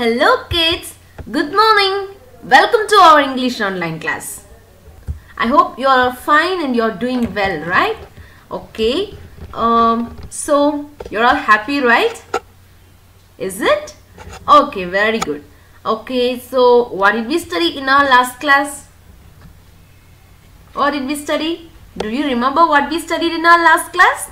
Hello kids, good morning. Welcome to our English online class. I hope you are fine and you are doing well, right? Okay, so you're all happy, right? Is it? Okay, very good. Okay, so what did we study in our last class? What did we study? Do you remember what we studied in our last class?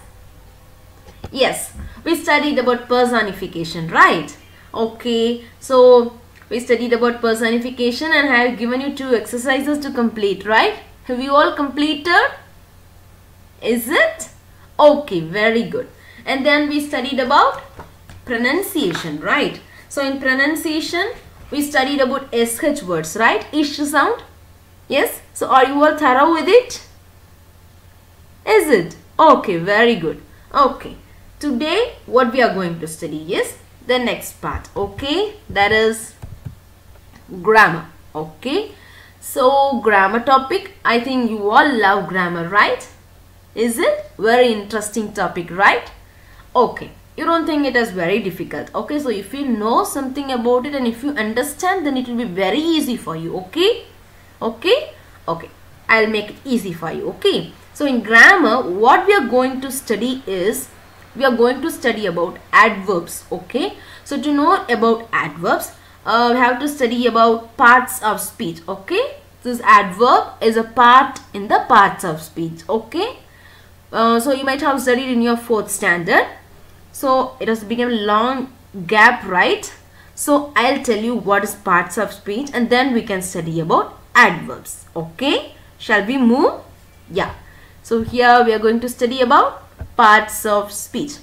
Yes, we studied about personification, right? Okay, so we studied about personification and I have given you 2 exercises to complete, right? Have you all completed? Is it? Okay, very good. And then we studied about pronunciation, right? So in pronunciation, we studied about SH words, right? Ish sound. Yes? So are you all thorough with it? Is it? Okay, very good. Okay. Today, what we are going to study is the next part, okay, that is grammar. Okay, so grammar topic, I think you all love grammar, right? Is it? Very interesting topic, right? Okay, you don't think it is very difficult. Okay, so if you know something about it and if you understand, then it will be very easy for you. Okay, I'll make it easy for you. Okay, so in grammar, what we are going to study is we are going to study about adverbs. Okay, so to know about adverbs, we have to study about parts of speech. Okay, this adverb is a part in the parts of speech. Okay, so you might have studied in your 4th standard, so it has become a long gap, right? So I'll tell you what is parts of speech and then we can study about adverbs. Okay, shall we move? Yeah, so here we are going to study about parts of speech.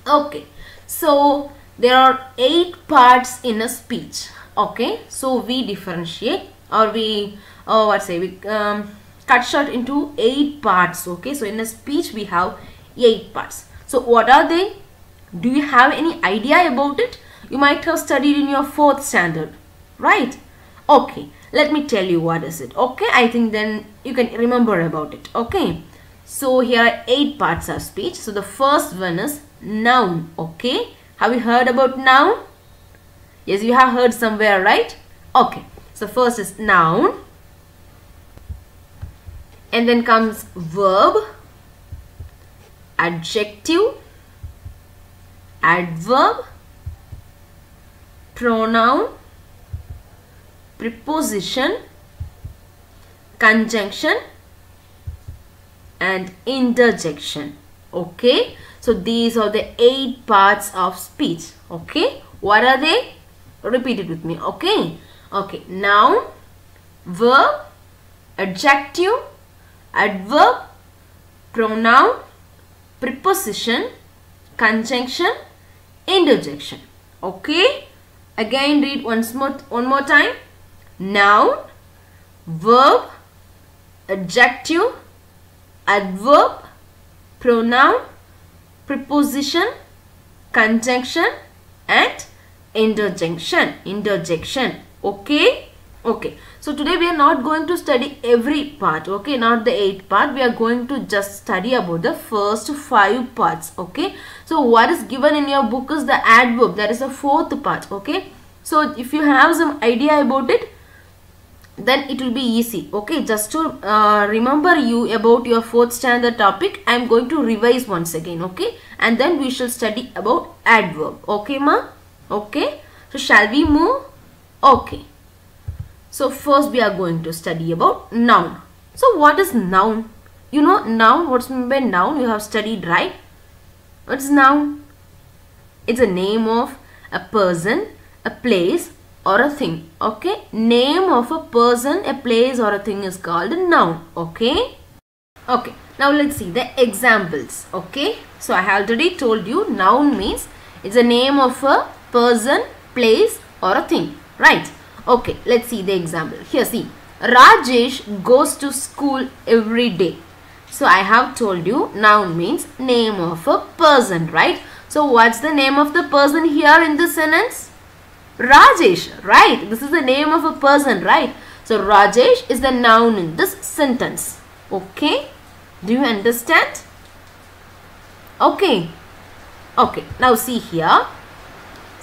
Okay, so there are 8 parts in a speech. Okay, so we differentiate or we cut short into 8 parts. Okay, so in a speech we have 8 parts. So what are they? Do you have any idea about it? You might have studied in your 4th standard, right? Okay, let me tell you what is it. Okay, I think then you can remember about it. Okay, so here are 8 parts of speech. So the first one is noun. Okay, have you heard about noun? Yes, you have heard somewhere, right? Okay, so first is noun, and then comes verb, adjective, adverb, pronoun, preposition, conjunction and interjection. Okay, so these are the 8 parts of speech. Okay, what are they? Repeat it with me. Okay, noun, verb, adjective, adverb, pronoun, preposition, conjunction, interjection. Okay, again read one more time. Noun, verb, adjective, adverb, pronoun, preposition, conjunction and interjection. Okay, so today we are not going to study every part. Okay, not the 8 part. We are going to just study about the first 5 parts. Okay, so what is given in your book is the adverb, that is the 4th part. Okay, so if you have some idea about it, then it will be easy. Okay, just to remember you about your 4th standard topic, I am going to revise once again. Okay, and then we shall study about adverb. Okay ma? Okay, so shall we move? Okay, so first we are going to study about noun. So what is noun? You know noun, what's meant by noun? You have studied, right? What's noun? It's a name of a person, a place or a thing. Okay, name of a person, a place or a thing is called a noun. Okay, now let's see the examples. Okay, so I have already told you noun means it's a name of a person, place or a thing, right? Okay, let's see the example. Here see, Rajesh goes to school every day. So I have told you noun means name of a person, right? So what's the name of the person here in this sentence? Rajesh, right? This is the name of a person, right? So Rajesh is the noun in this sentence. Okay, do you understand? Okay, now see here.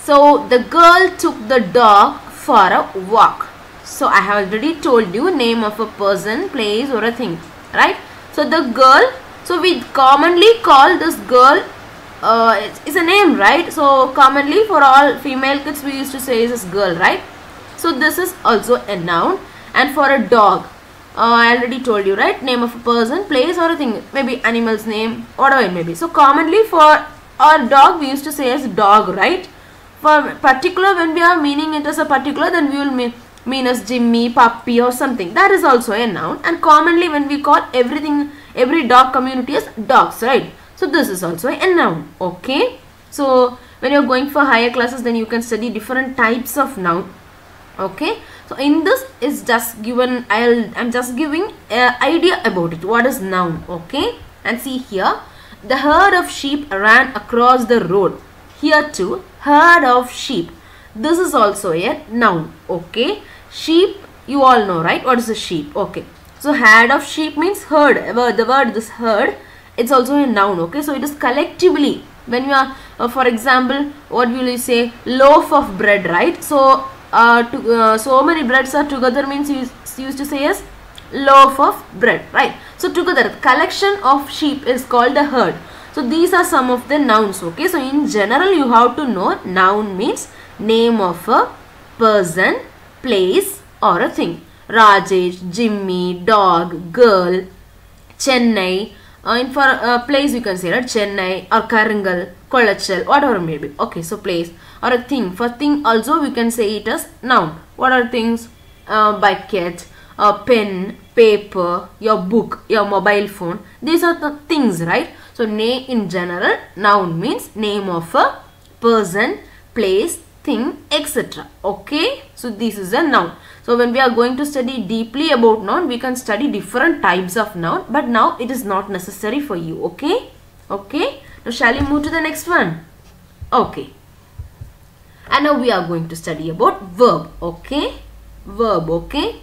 So the girl took the dog for a walk. So I have already told you name of a person, place or a thing, right? So the girl, so we commonly call this girl, it's a name, right? So commonly for all female kids we used to say this girl, right? So this is also a noun. And for a dog, I already told you, right? Name of a person, place or a thing, maybe animal's name, whatever it may be. So commonly for our dog we used to say as dog, right? For particular, when we are meaning it as a particular, then we will mean as Jimmy, puppy or something. That is also a noun. And commonly when we call everything, every dog community as dogs, right? So this is also a noun. Okay. So when you are going for higher classes, then you can study different types of noun. Okay. So in this is just given, I'm just giving an idea about it. What is noun? Okay. And see here, the herd of sheep ran across the road. Here too, herd of sheep. This is also a noun. Okay. Sheep, you all know, right? What is a sheep? Okay. So herd of sheep means herd. The word this herd, it's also a noun. Okay. So it is collectively. When you are, for example, what will you say? Loaf of bread, right? So so many breads are together means you used to say as loaf of bread, right? So together, collection of sheep is called a herd. So these are some of the nouns. Okay. So in general, you have to know noun means name of a person, place or a thing. Rajesh, Jimmy, dog, girl, Chennai. And for place you can say, right? Chennai or Karangal, Kolachal, whatever may be. Okay, so place or a thing. For thing also we can say it as noun. What are things? Bucket, pen, paper, your book, your mobile phone. These are the things, right? So name in general, noun means name of a person, place, thing, etc. Okay. So this is a noun. So when we are going to study deeply about noun, we can study different types of noun. But now it is not necessary for you. Okay. Okay. Now shall we move to the next one? Okay. And now we are going to study about verb. Okay. Verb. Okay.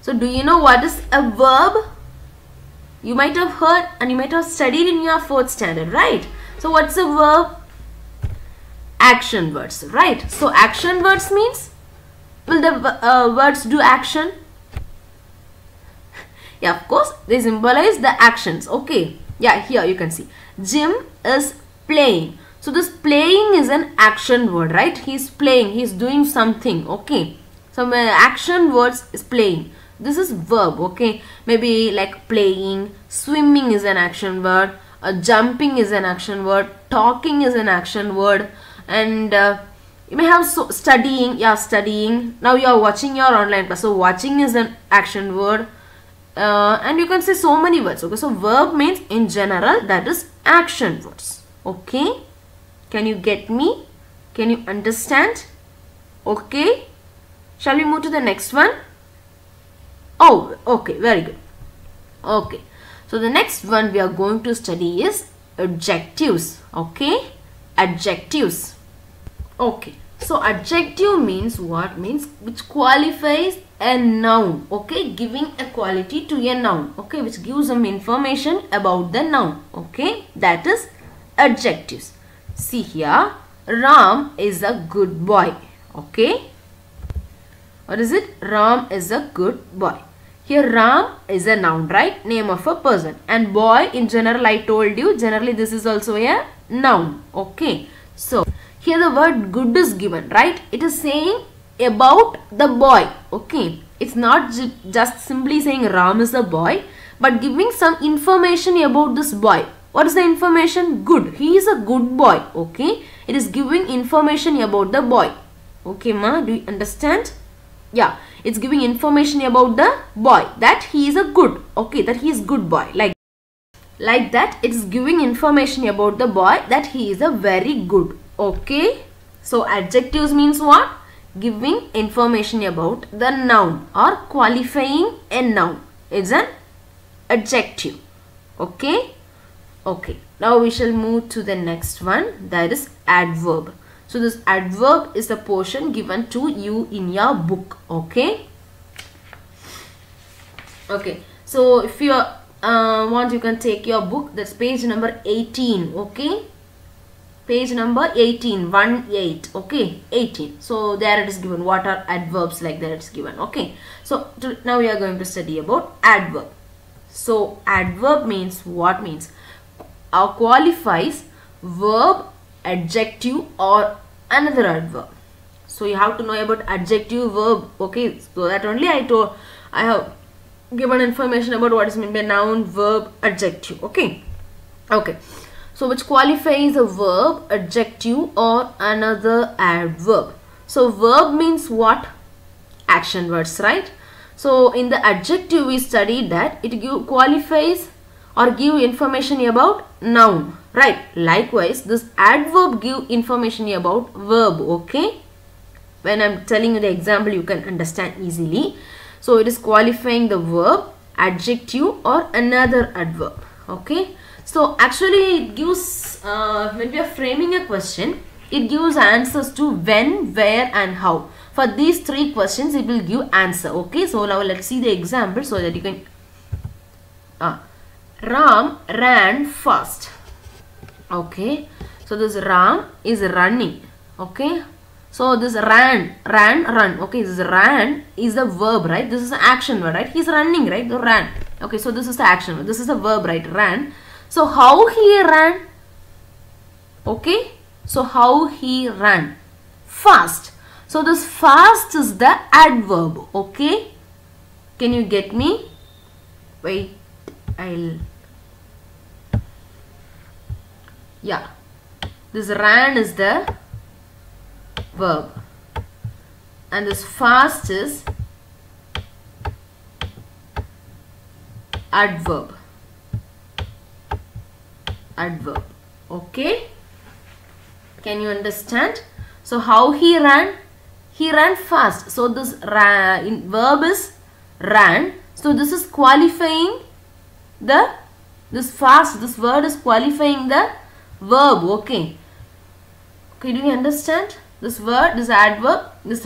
So do you know what is a verb? You might have heard and you might have studied in your 4th standard, right? So what's a verb? Action words, right? So action words means, will the words do action? Yeah, of course, they symbolize the actions. Okay. Yeah, here you can see. Jim is playing. So this playing is an action word, right? He's playing. He's doing something. Okay. So my action words is playing. This is verb. Okay. Maybe like playing, swimming is an action word. Jumping is an action word. Talking is an action word. And you may have studying. Yeah, studying. Now you are watching your online class. So watching is an action word. And you can say so many words. Okay. So verb means in general that is action words. Okay. Can you get me? Can you understand? Okay. Shall we move to the next one? Oh, okay. Very good. Okay. So the next one we are going to study is adjectives. Okay. Adjectives. Okay. So adjective means what? Means which qualifies a noun. Okay. Giving a quality to a noun. Okay. Which gives some information about the noun. Okay. That is adjectives. See here. Ram is a good boy. Okay. What is it? Ram is a good boy. Here Ram is a noun, right? Name of a person. And boy in general, I told you, generally this is also a noun. Okay. So here the word good is given, right? It is saying about the boy. Okay. It's not just simply saying Ram is a boy, but giving some information about this boy. What is the information? Good. He is a good boy. Okay. It is giving information about the boy. Okay, ma. Do you understand? Yeah. It's giving information about the boy. That he is a good. Okay. That he is good boy. Like that. It's giving information about the boy that he is a very good. Okay. So adjectives means what? Giving information about the noun or qualifying a noun. It's an adjective. Okay. Okay, now we shall move to the next one, that is adverb. So this adverb is a portion given to you in your book. Okay. Okay, so if you want, you can take your book. That's page number 18. Okay, page number 18, 1-8, okay, 18. So there it is given what are adverbs, like that it's given, okay. So now we are going to study about adverb. So adverb means what? Means qualifies verb, adjective or another adverb. So you have to know about adjective, verb, okay. So that only I have given information about what is meant by noun, verb, adjective, okay. Okay, so which qualifies a verb, adjective or another adverb. So verb means what? Action words, right? So in the adjective we studied that it qualifies or give information about noun, right? Likewise this adverb give information about verb, okay. When I'm telling you the example you can understand easily. So it is qualifying the verb, adjective or another adverb, okay. So actually it gives, when we are framing a question, it gives answers to when, where and how. For these three questions it will give answer, okay. So now let's see the example so that you can, Ram ran fast, okay. So this Ram is running, okay. So this run, okay, this ran is the verb, right? This is an action word, right? He's running, right? The ran, okay. So this is the action word, this is the verb, right? Ran. So how he ran, okay. So how he ran? Fast. So this fast is the adverb, okay. Can you get me? Wait, yeah, this ran is the verb and this fast is adverb, okay. Can you understand? So how he ran? He ran fast. So this verb is ran. So this is qualifying this word is qualifying the verb, okay. Okay, do you understand? This word, this adverb, this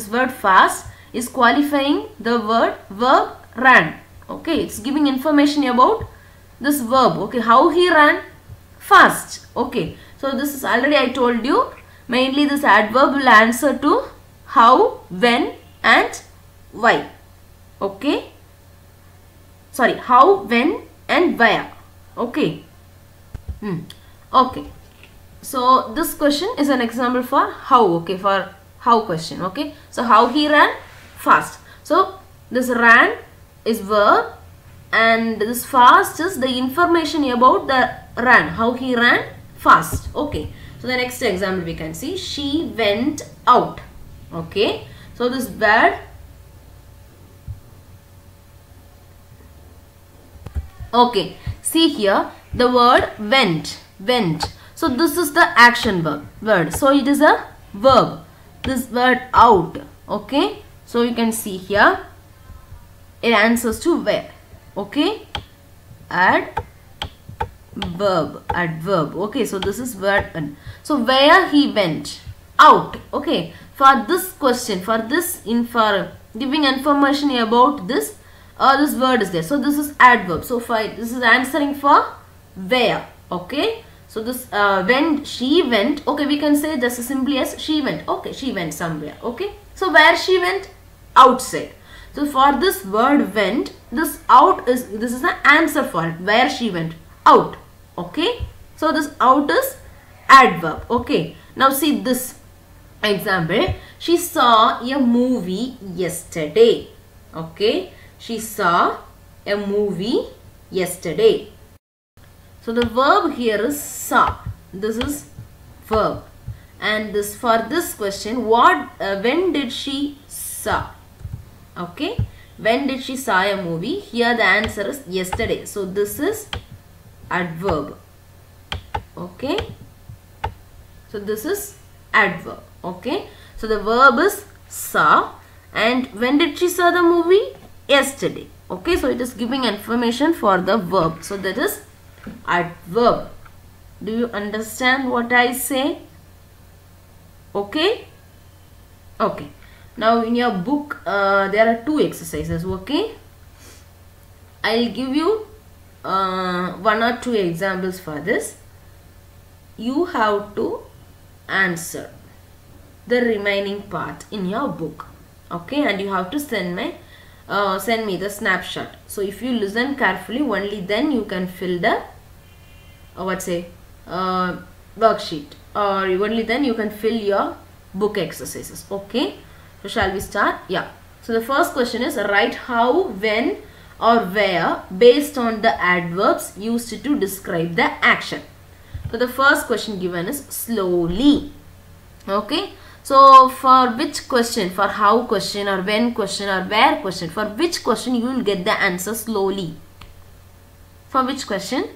word fast is qualifying the verb ran, okay. It's giving information about this verb, okay. How he ran? Fast, okay. So this is already I told you, mainly this adverb will answer to how, when and why, okay. Sorry, how, when and where, okay. Okay. So this question is an example for how, okay, for how question, okay. So how he ran? Fast. So this ran is verb and this fast is the information about the ran, how he ran fast, okay. So the next example we can see, she went out, okay. So this word, okay, see here the word went. So this is the action word. So it is a verb. This word out, okay. So you can see here it answers to where, okay. Adverb, okay. So this is word. So where he went? Out, okay. For this question, for giving information about this, this word is there. So this is adverb. So this is answering for where, okay. So this when she went, okay, we can say just as simply as she went, okay, she went somewhere, okay. So where she went? Outside. So for this word went, this is the answer for it, where she went, out, okay. So this out is adverb, okay. Now see this example, she saw a movie yesterday, okay. She saw a movie yesterday. So the verb here is saw. This is verb. And this for this question, when did she saw? Okay. When did she saw a movie? Here the answer is yesterday. So this is adverb. Okay. So this is adverb. Okay. So the verb is saw. And when did she saw the movie? Yesterday. Okay. So it is giving information for the verb. So that is adverb. Do you understand what I say? Okay. Okay. Now in your book there are two exercises. Okay. I'll give you 1 or 2 examples for this. you have to answer the remaining part in your book. Okay, and you have to send me the snapshot. So if you listen carefully, only then you can fill the worksheet, or only then you can fill your book exercises. Okay, so shall we start? Yeah. So the first question is, write how, when or where based on the adverbs used to describe the action. So the first question given is slowly. Okay, so for which question, for how question or when question or where question, for which question you will get the answer slowly? For which question?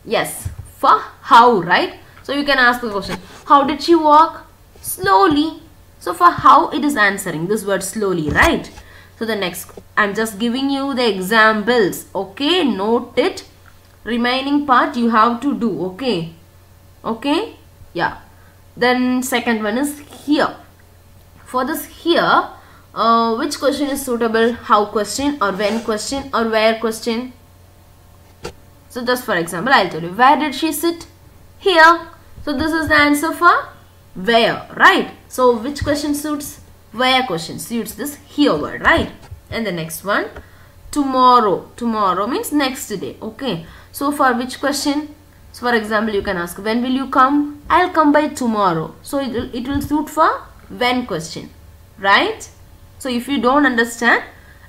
Yes, for how, right? So you can ask the question, how did she walk? Slowly. So for how it is answering this word slowly, right? So the next, I'm just giving you the examples. Okay, note it. Remaining part you have to do. Okay. Okay. Yeah. Then second one is here. For this here, which question is suitable? How question or when question or where question? So just for example, I'll tell you, where did she sit? Here. So this is the answer for where, right? So which question suits? Where question suits this here word, right? And the next one, tomorrow. Tomorrow means next day. Okay. So for which question? So for example, you can ask, when will you come? I'll come by tomorrow. So it will suit for when question, right? So if you don't understand,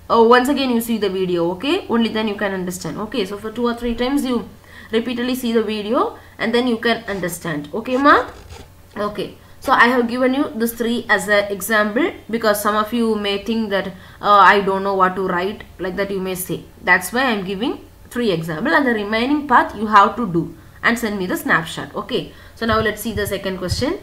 once again you see the video, okay? Only then you can understand. Okay, so for 2 or 3 times you repeatedly see the video and then you can understand. Okay, ma? Okay. So I have given you this 3 as an example because some of you may think that I don't know what to write, like that you may say. That's why I am giving 3 examples, and the remaining part you have to do and send me the snapshot. Okay. So now let's see the second question.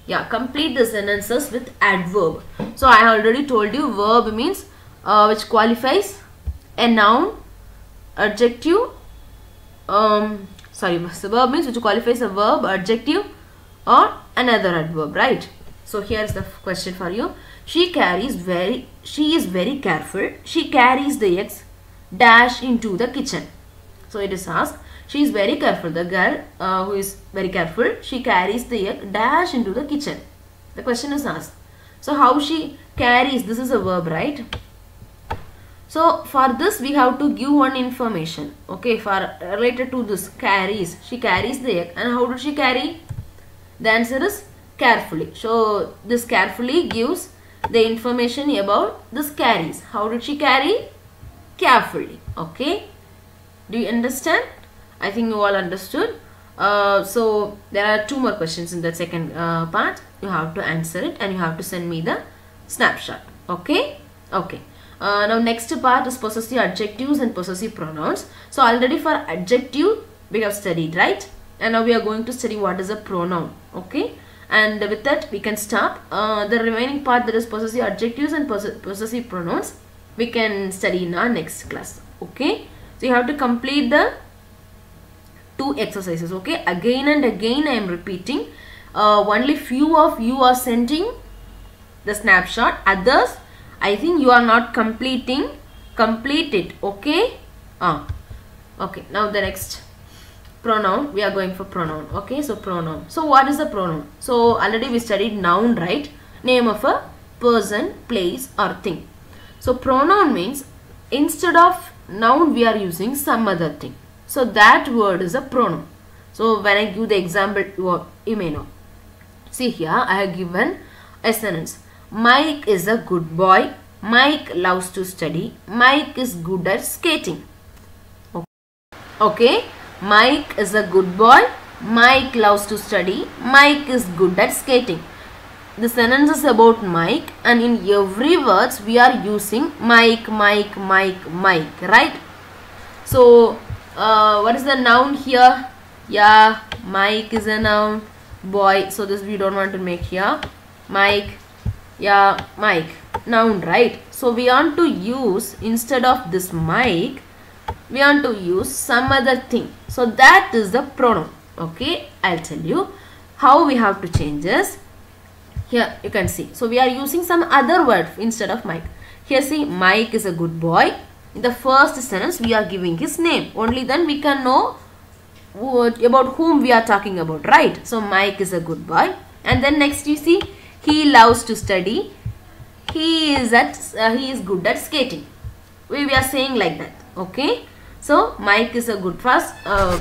Yeah, complete the sentences with adverb. So I already told you verb means which qualifies a noun, adjective. So verb means which qualifies a verb, adjective, or another adverb, right? So here's the question for you. She is very careful. She carries the eggs dash into the kitchen. So it is asked, she is very careful. The girl who is very careful, she carries the egg dash into the kitchen. The question is asked. So how she carries, this is a verb, right? So for this we have to give one information. Okay, for related to this carries, she carries the egg. And how did she carry? The answer is carefully. So this carefully gives the information about this carries. How did she carry? Carefully. Okay. Do you understand? I think you all understood. So there are 2 more questions in the second part. You have to answer it and you have to send me the snapshot. Okay. Okay. Now next part is possessive adjectives and possessive pronouns. So already for adjective we have studied, right? And now we are going to study what is a pronoun. Okay, and with that we can stop. The remaining part, that is possessive adjectives and possessive pronouns, we can study in our next class. Okay, so you have to complete the 2 exercises. Okay, again and again I am repeating. Only few of you are sending the snapshot. Others, I think you are not completing. Complete it. Okay. Okay, now the next pronoun, we are going for pronoun. Okay, so pronoun. So what is a pronoun? So already we studied noun, right? Name of a person, place or thing. So pronoun means instead of noun we are using some other thing. So that word is a pronoun. So when I give the example, you may know. See here, I have given a sentence. Mike is a good boy. Mike loves to study. Mike is good at skating. Okay. Mike is a good boy. Mike loves to study. Mike is good at skating. The sentence is about Mike, and in every words we are using Mike, Mike, Mike, Mike, right? So what is the noun here? Yeah, Mike is a noun. Boy, so this we don't want to make here. Mike, yeah, Mike, noun, right? So we want to use, instead of this Mike, we want to use some other thing. So that is the pronoun. Okay, I'll tell you how we have to change this. Here you can see. So we are using some other word instead of Mike. Here see, Mike is a good boy. In the first sentence we are giving his name. Only then we can know about whom we are talking about, right? So Mike is a good boy. And then next you see, he loves to study. He is good at skating. We are saying like that. Okay. So Mike is a good, first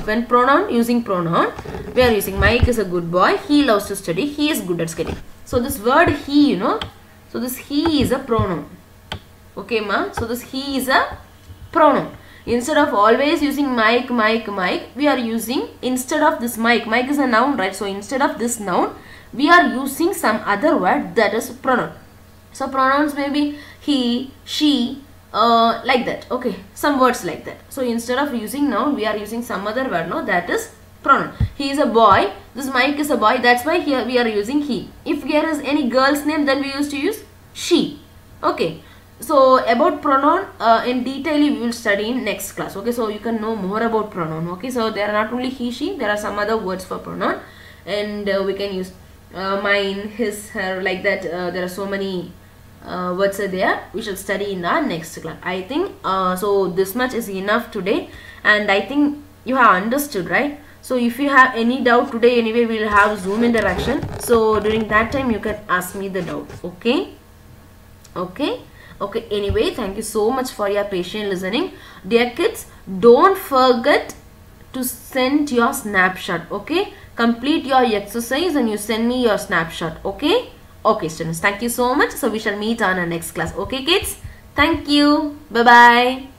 when pronoun, using pronoun, we are using Mike is a good boy. He loves to study. He is good at skating. So this word he, you know, so this he is a pronoun. Okay ma. So this he is a pronoun. Instead of always using Mike, we are using, instead of this Mike is a noun, right? So instead of this noun, we are using some other word that is pronoun. So pronouns may be he, she, like that. Okay, some words like that. So instead of using noun, we are using some other word, no, that is pronoun. He is a boy. This Mike is a boy. That's why here we are using he. If there is any girl's name, then we used to use she. Okay. So about pronoun in detail we will study in next class. Okay, so you can know more about pronoun. Okay, so there are not only he, she, there are some other words for pronoun, and we can use mine, his, her, like that. There are so many words are there. We shall study in our next class. I think so this much is enough today, and I think you have understood, right? So if you have any doubt today, anyway we will have Zoom interaction. So during that time you can ask me the doubt. Okay. Okay, anyway, thank you so much for your patient listening. Dear kids, don't forget to send your snapshot. Okay, complete your exercise and you send me your snapshot. Okay, students, thank you so much. So we shall meet on our next class. Okay kids, thank you, bye bye.